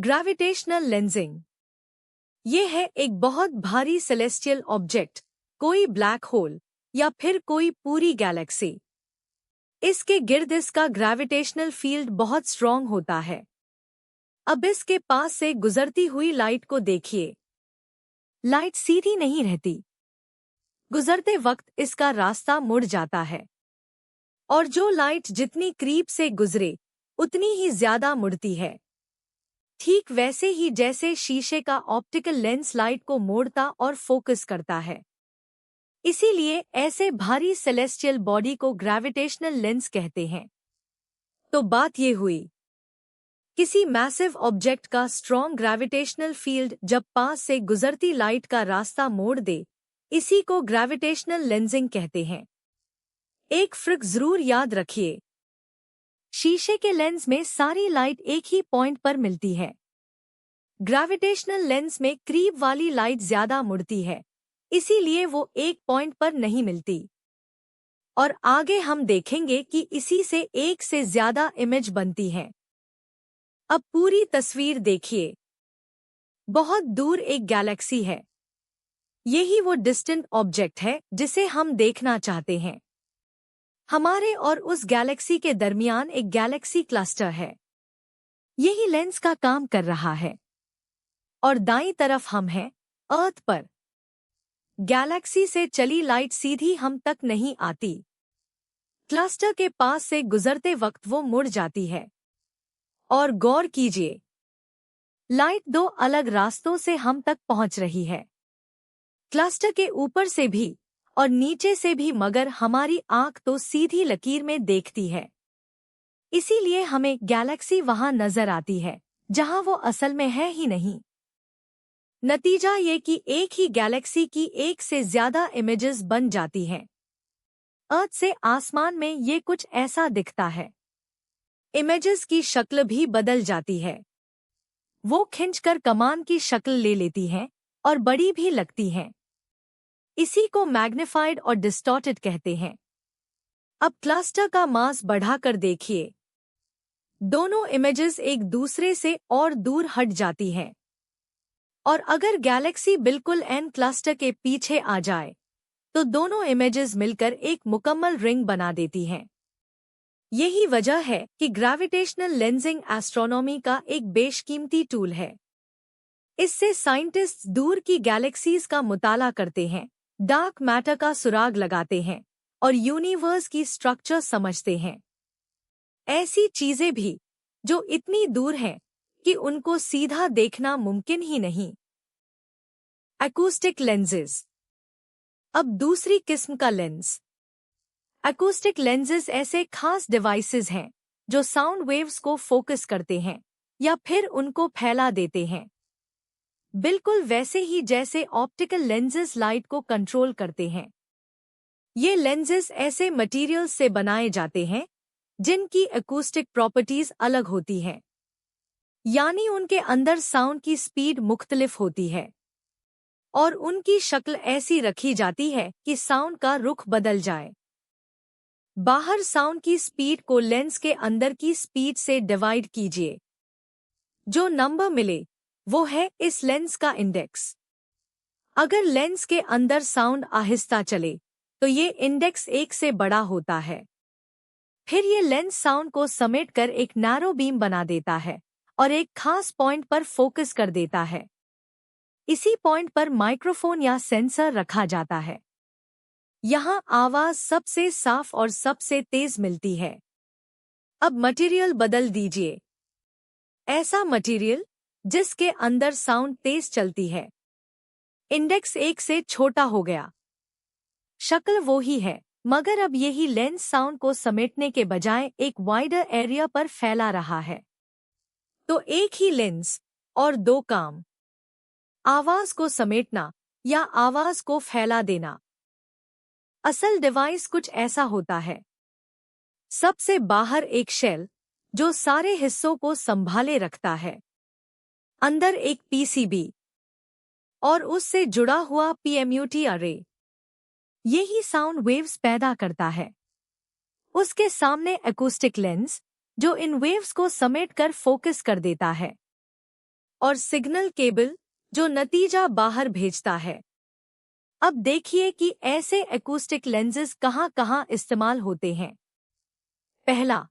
Gravitational lensing. ये है एक बहुत भारी सेलेस्टियल ऑब्जेक्ट, कोई ब्लैक होल या फिर कोई पूरी गैलेक्सी। इसके गिर्द इसका ग्रेविटेशनल फील्ड बहुत स्ट्रॉन्ग होता है। अब इसके पास से गुजरती हुई लाइट को देखिए। लाइट सीधी नहीं रहती। गुजरते वक्त इसका रास्ता मुड़ जाता है और जो लाइट जितनी करीब से गुजरे उतनी ही ज्यादा मुड़ती है। ठीक वैसे ही जैसे शीशे का ऑप्टिकल लेंस लाइट को मोड़ता और फोकस करता है। इसीलिए ऐसे भारी सेलेस्टियल बॉडी को ग्रेविटेशनल लेंस कहते हैं। तो बात ये हुई, किसी मैसिव ऑब्जेक्ट का स्ट्रॉन्ग ग्रेविटेशनल फील्ड जब पास से गुजरती लाइट का रास्ता मोड़ दे, इसी को ग्रेविटेशनल लेंसिंग कहते हैं। एक फर्क जरूर याद रखिए, शीशे के लेंस में सारी लाइट एक ही पॉइंट पर मिलती है। ग्रेविटेशनल लेंस में करीब वाली लाइट ज्यादा मुड़ती है, इसीलिए वो एक पॉइंट पर नहीं मिलती। और आगे हम देखेंगे कि इसी से एक से ज्यादा इमेज बनती हैं। अब पूरी तस्वीर देखिए। बहुत दूर एक गैलेक्सी है। यही वो डिस्टेंट ऑब्जेक्ट है जिसे हम देखना चाहते हैं। हमारे और उस गैलेक्सी के दरमियान एक गैलेक्सी क्लस्टर है। यही लेंस का काम कर रहा है। और दाईं तरफ हम हैं, अर्थ पर। गैलेक्सी से चली लाइट सीधी हम तक नहीं आती। क्लस्टर के पास से गुजरते वक्त वो मुड़ जाती है। और गौर कीजिए, लाइट दो अलग रास्तों से हम तक पहुंच रही है। क्लस्टर के ऊपर से भी और नीचे से भी, मगर हमारी आंख तो सीधी लकीर में देखती है। इसीलिए हमें गैलेक्सी वहां नजर आती है जहां वो असल में है ही नहीं। नतीजा ये कि एक ही गैलेक्सी की एक से ज्यादा इमेजेस बन जाती हैं। अर्थ से आसमान में ये कुछ ऐसा दिखता है। इमेजेस की शक्ल भी बदल जाती है। वो खिंचकर कमान की शक्ल ले लेती हैं और बड़ी भी लगती हैं। इसी को मैग्निफाइड और डिस्टॉर्टेड कहते हैं। अब क्लस्टर का मास बढ़ाकर देखिए। दोनों इमेजेस एक दूसरे से और दूर हट जाती हैं। और अगर गैलेक्सी बिल्कुल एन क्लस्टर के पीछे आ जाए तो दोनों इमेजेस मिलकर एक मुकम्मल रिंग बना देती हैं। यही वजह है कि ग्रेविटेशनल लेंसिंग एस्ट्रोनॉमी का एक बेशकीमती टूल है। इससे साइंटिस्ट्स दूर की गैलेक्सीज का मुताला करते हैं, डार्क मैटर का सुराग लगाते हैं और यूनिवर्स की स्ट्रक्चर समझते हैं। ऐसी चीजें भी जो इतनी दूर हैं कि उनको सीधा देखना मुमकिन ही नहीं। Acoustic lenses. अब दूसरी किस्म का लेंस। एकूस्टिक लेंसेज ऐसे खास डिवाइसेस हैं जो साउंड वेव्स को फोकस करते हैं या फिर उनको फैला देते हैं। बिल्कुल वैसे ही जैसे ऑप्टिकल लेंसेज लाइट को कंट्रोल करते हैं। ये लेंसेज ऐसे मटेरियल्स से बनाए जाते हैं जिनकी एकूस्टिक प्रॉपर्टीज अलग होती हैं। यानी उनके अंदर साउंड की स्पीड मुख्तलिफ होती है और उनकी शक्ल ऐसी रखी जाती है कि साउंड का रुख बदल जाए। बाहर साउंड की स्पीड को लेंस के अंदर की स्पीड से डिवाइड कीजिए। जो नंबर मिले वो है इस लेंस का इंडेक्स। अगर लेंस के अंदर साउंड आहिस्ता चले तो ये इंडेक्स 1 से बड़ा होता है। फिर ये लेंस साउंड को समेटकर एक नैरो बीम बना देता है और एक खास पॉइंट पर फोकस कर देता है। इसी पॉइंट पर माइक्रोफोन या सेंसर रखा जाता है। यहाँ आवाज सबसे साफ और सबसे तेज मिलती है। अब मटेरियल बदल दीजिए। ऐसा मटेरियल जिसके अंदर साउंड तेज चलती है। इंडेक्स 1 से छोटा हो गया। शक्ल वो ही है, मगर अब यही लेंस साउंड को समेटने के बजाय एक वाइडर एरिया पर फैला रहा है। तो एक ही लेंस और 2 काम, आवाज को समेटना या आवाज को फैला देना। असल डिवाइस कुछ ऐसा होता है। सबसे बाहर एक शेल जो सारे हिस्सों को संभाले रखता है। अंदर एक पीसीबी और उससे जुड़ा हुआ पीएमयूटी अरे। यही साउंड वेव्स पैदा करता है। उसके सामने एकूस्टिक लेंस जो इन वेव्स को समेटकर फोकस कर देता है। और सिग्नल केबल जो नतीजा बाहर भेजता है। अब देखिए कि ऐसे एकूस्टिक लेंसेज कहाँ-कहाँ इस्तेमाल होते हैं। पहला,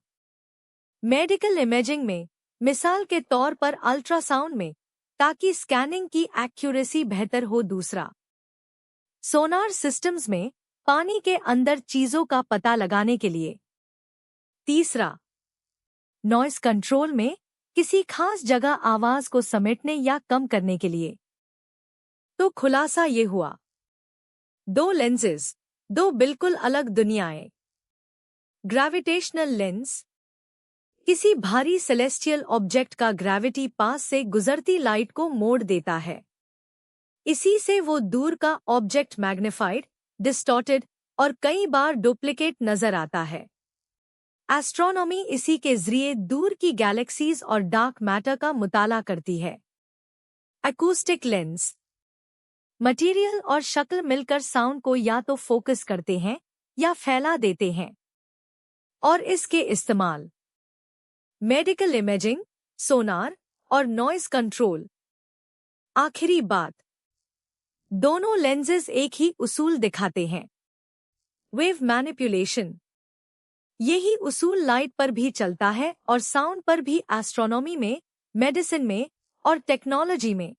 मेडिकल इमेजिंग में, मिसाल के तौर पर अल्ट्रासाउंड में, ताकि स्कैनिंग की एक्यूरेसी बेहतर हो। दूसरा, सोनार सिस्टम्स में, पानी के अंदर चीजों का पता लगाने के लिए। तीसरा, नॉइस कंट्रोल में, किसी खास जगह आवाज को समेटने या कम करने के लिए। तो खुलासा ये हुआ, दो लेंसेज, दो बिल्कुल अलग दुनियाएं। ग्रेविटेशनल लेंस, किसी भारी सेलेस्टियल ऑब्जेक्ट का ग्रेविटी पास से गुजरती लाइट को मोड़ देता है। इसी से वो दूर का ऑब्जेक्ट मैग्नीफाइड, डिस्टॉर्टेड और कई बार डुप्लीकेट नजर आता है। एस्ट्रोनॉमी इसी के जरिए दूर की गैलेक्सीज और डार्क मैटर का मुताला करती है। एकूस्टिक लेंस, मटेरियल और शक्ल मिलकर साउंड को या तो फोकस करते हैं या फैला देते हैं। और इसके इस्तेमाल मेडिकल इमेजिंग, सोनार और नॉइस कंट्रोल। आखिरी बात, दोनों लेंसेज एक ही उसूल दिखाते हैं, वेव मैनिपुलेशन। यही उसूल लाइट पर भी चलता है और साउंड पर भी, एस्ट्रोनॉमी में, मेडिसिन में और टेक्नोलॉजी में।